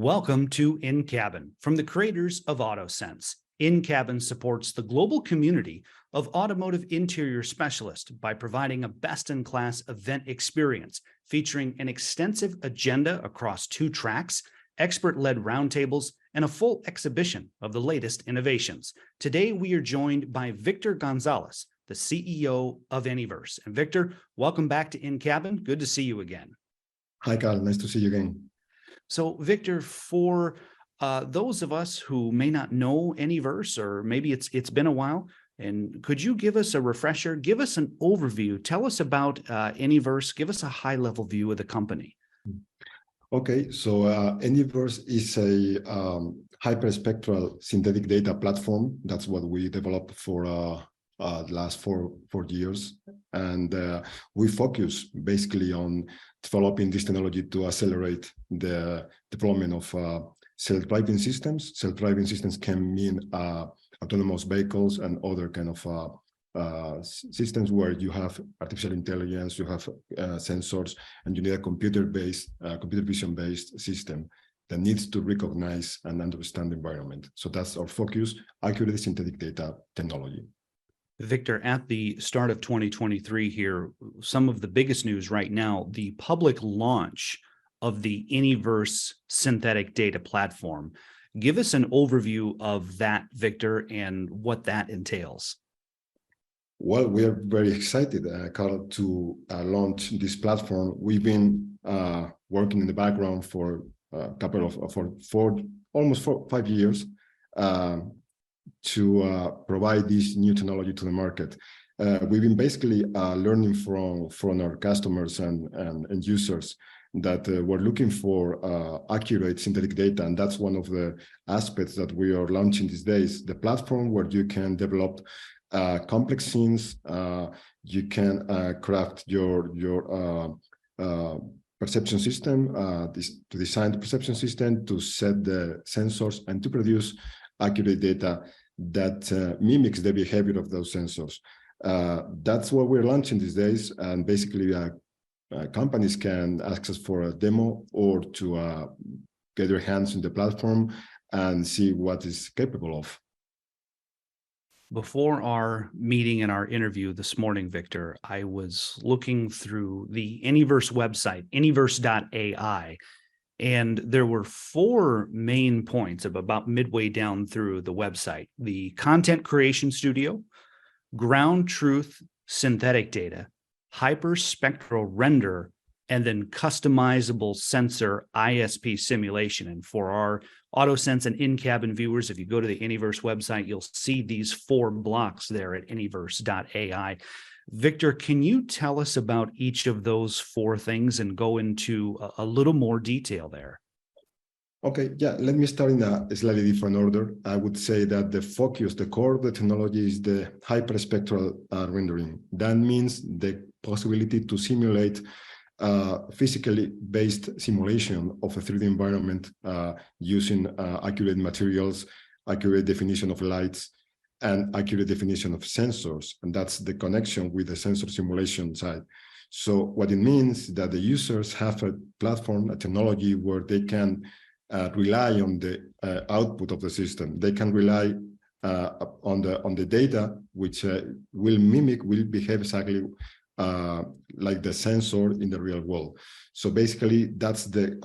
Welcome to InCabin from the creators of AutoSens. InCabin supports the global community of automotive interior specialists by providing a best-in-class event experience featuring an extensive agenda across 2 tracks, expert-led roundtables, and a full exhibition of the latest innovations. Today, we are joined by Victor Gonzalez, the CEO of Anyverse. And Victor, welcome back to InCabin. Good to see you again. Hi, Carl. Nice to see you again. So, Victor, for those of us who may not know Anyverse, or maybe it's been a while, and could you give us a refresher, give us an overview, tell us about Anyverse, give us a high-level view of the company. Okay, so Anyverse is a hyperspectral synthetic data platform. That's what we developed for the last four years. And we focus basically on developing this technology to accelerate the development of self-driving systems. Self-driving systems can mean autonomous vehicles and other kind of systems where you have artificial intelligence, you have sensors, and you need a computer vision-based system that needs to recognize and understand the environment. So that's our focus, accurate synthetic data technology. Victor, at the start of 2023 here, some of the biggest news right now, the public launch of the Anyverse synthetic data platform. Give us an overview of that, Victor, and what that entails. Well, we are very excited, Carl, to launch this platform. We've been working in the background for almost 5 years to provide this new technology to the market. We've been basically learning from our customers and users that were looking for accurate synthetic data, and that's one of the aspects that we are launching these days. The platform where you can develop complex scenes, you can craft your perception system, to design the perception system, to set the sensors, and to produce accurate data that mimics the behavior of those sensors. That's what we're launching these days, and basically companies can access for a demo or to get their hands on the platform and see what it's capable of. Before our meeting and our interview this morning, Victor, I was looking through the Anyverse website, anyverse.ai, and there were 4 main points of about midway down through the website: the content creation studio, ground truth synthetic data, hyperspectral render, and then customizable sensor ISP simulation. And for our AutoSens and InCabin viewers, if you go to the Anyverse website, you'll see these 4 blocks there at anyverse.ai. Victor, can you tell us about each of those 4 things and go into a little more detail there? Okay, yeah, let me start in a slightly different order. I would say that the focus, the core of the technology is the hyperspectral rendering. That means the possibility to simulate physically based simulation of a 3D environment using accurate materials, accurate definition of lights, and accurate definition of sensors. And that's the connection with the sensor simulation side. So what it means is that the users have a platform, a technology where they can rely on the output of the system. They can rely on the data, which will behave exactly like the sensor in the real world. So basically, that's the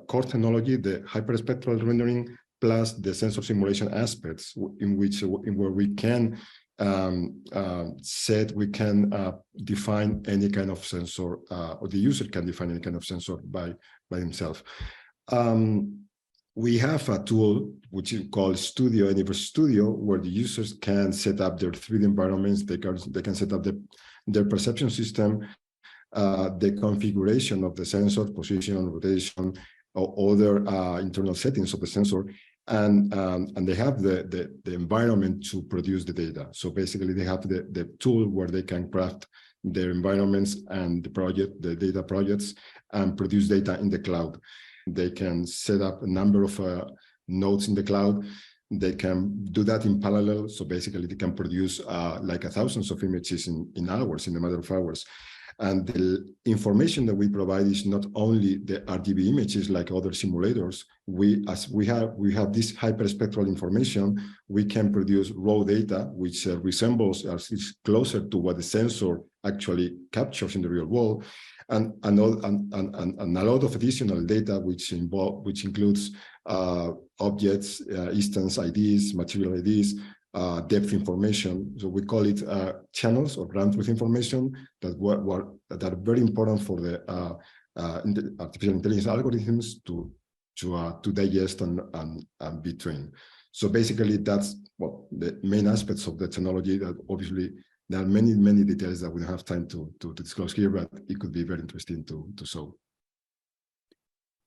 core technology, the hyperspectral rendering, plus the sensor simulation aspects, where we can define any kind of sensor, or the user can define any kind of sensor by himself. We have a tool which is called Anyverse Studio, where the users can set up their 3D environments. They can set up their perception system, the configuration of the sensor, position, rotation, or other internal settings of the sensor, and they have the environment to produce the data. So basically, they have the tool where they can craft their environments and the data projects, and produce data in the cloud. They can set up a number of nodes in the cloud. They can do that in parallel. So basically, they can produce like thousands of images in hours, in a matter of hours. And the information that we provide is not only the RGB images like other simulators. As we have this hyperspectral information, we can produce raw data, which resembles, is closer to what the sensor actually captures in the real world, and a lot of additional data, which includes objects, instance IDs, material IDs, depth information. So we call it channels or ground truth information that are very important for the artificial intelligence algorithms to digest and be trained. So basically, that's the main aspects of the technology. That obviously there are many details that we don't have time to disclose here, but it could be very interesting to show.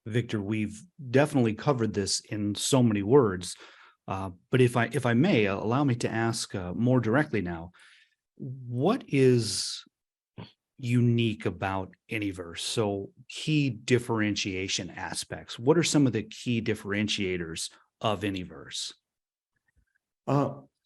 Victor, we've definitely covered this in so many words, but if I may, allow me to ask more directly now, what is unique about Anyverse? So key differentiation aspects. What are some of the key differentiators of Anyverse?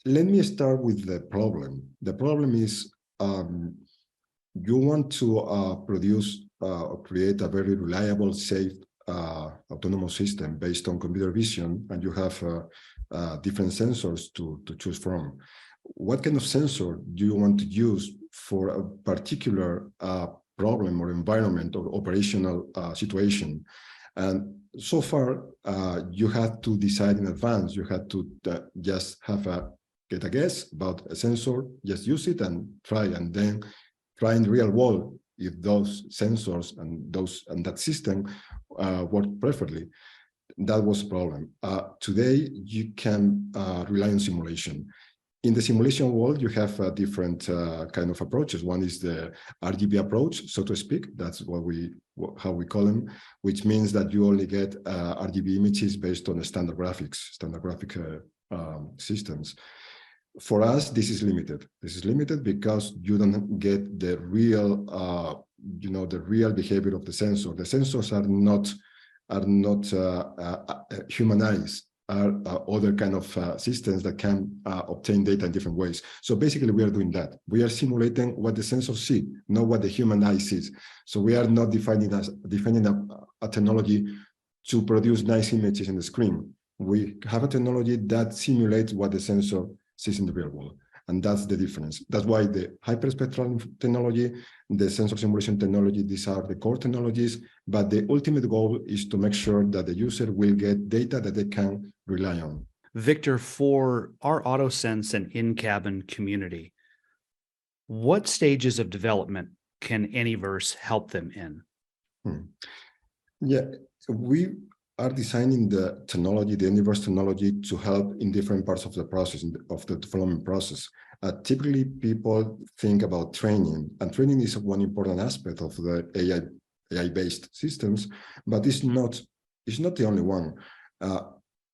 Let me start with the problem. The problem is you want to produce or create a very reliable, safe, autonomous system based on computer vision, and you have different sensors to choose from. What kind of sensor do you want to use for a particular problem or environment or operational situation? And so far, you had to decide in advance. You had to just get a guess about a sensor, just use it and try, and then try in the real world if those sensors and that system work perfectly. That was a problem. Today, you can rely on simulation. In the simulation world, you have different kind of approaches. One is the RGB approach, so to speak. That's how we call them, which means that you only get RGB images based on standard graphic systems. For us, this is limited. This is limited because you don't get the real, the real behavior of the sensor. The sensors are not humanized. Are other kind of systems that can obtain data in different ways. So basically, we are doing that. We are simulating what the sensors see, not what the human eye sees. So we are not defining a technology to produce nice images in the screen. We have a technology that simulates what the sensor sees in the real world. And that's the difference. That's why the hyperspectral technology, the sensor simulation technology, these are the core technologies, but the ultimate goal is to make sure that the user will get data that they can rely on. Victor, for our AutoSens and InCabin community, what stages of development can Anyverse help them in? Yeah, we are designing the technology, the Anyverse technology, to help in different parts of the process, of the development process. Typically, people think about training, and training is one important aspect of the AI-based systems, but it's not the only one.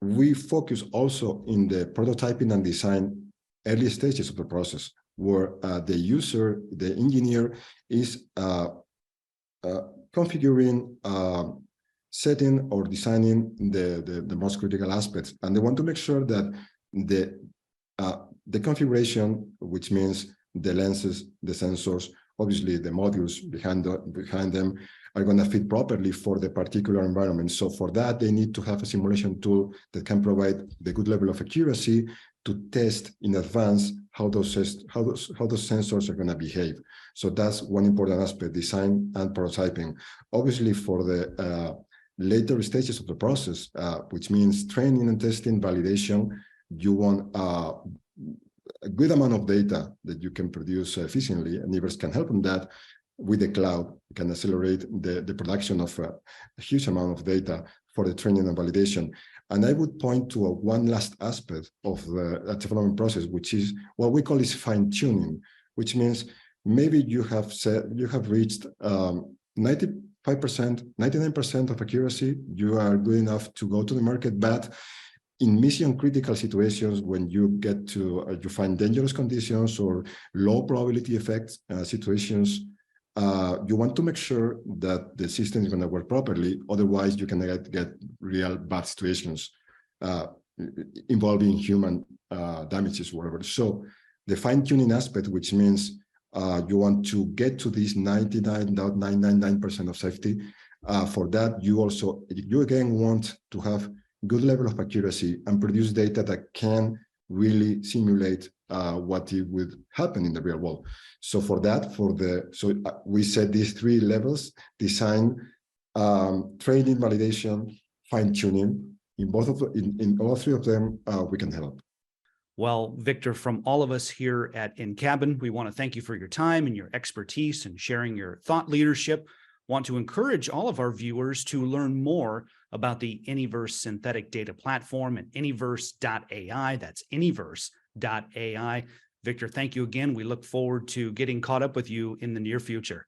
We focus also in the prototyping and design early stages of the process, where the user, the engineer, is configuring, setting or designing the most critical aspects, and they want to make sure that the configuration, which means the lenses, the sensors, obviously the modules behind them, are going to fit properly for the particular environment. So for that, they need to have a simulation tool that can provide the good level of accuracy to test in advance how those sensors are going to behave. So that's one important aspect: design and prototyping. Obviously, for the later stages of the process, which means training and testing, validation, you want a good amount of data that you can produce efficiently, and Anyverse can help on that. With the cloud, you can accelerate the production of a huge amount of data for the training and validation. And I would point to one last aspect of the development process, which is what we call fine-tuning, which means maybe you have reached 95%, 99% of accuracy. You are good enough to go to the market, but in mission critical situations, when you get to you find dangerous conditions or low probability effects situations, you want to make sure that the system is going to work properly. Otherwise, you can get real bad situations involving human damages, whatever. So the fine-tuning aspect, which means you want to get to this 99.999% of safety. For that, you again want to have good level of accuracy and produce data that can really simulate what it would happen in the real world. So for that, we set these 3 levels: design, training, validation, fine-tuning. In all 3 of them, we can help. Well, Victor, from all of us here at InCabin, we want to thank you for your time and your expertise and sharing your thought leadership. Want to encourage all of our viewers to learn more about the Anyverse synthetic data platform at Anyverse.ai. That's Anyverse.ai. Victor, thank you again. We look forward to getting caught up with you in the near future.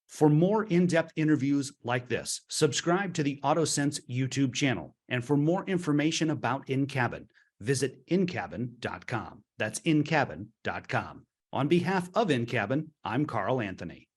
For more in-depth interviews like this, subscribe to the AutoSens YouTube channel. And for more information about InCabin, visit InCabin.com. That's InCabin.com. On behalf of InCabin, I'm Carl Anthony.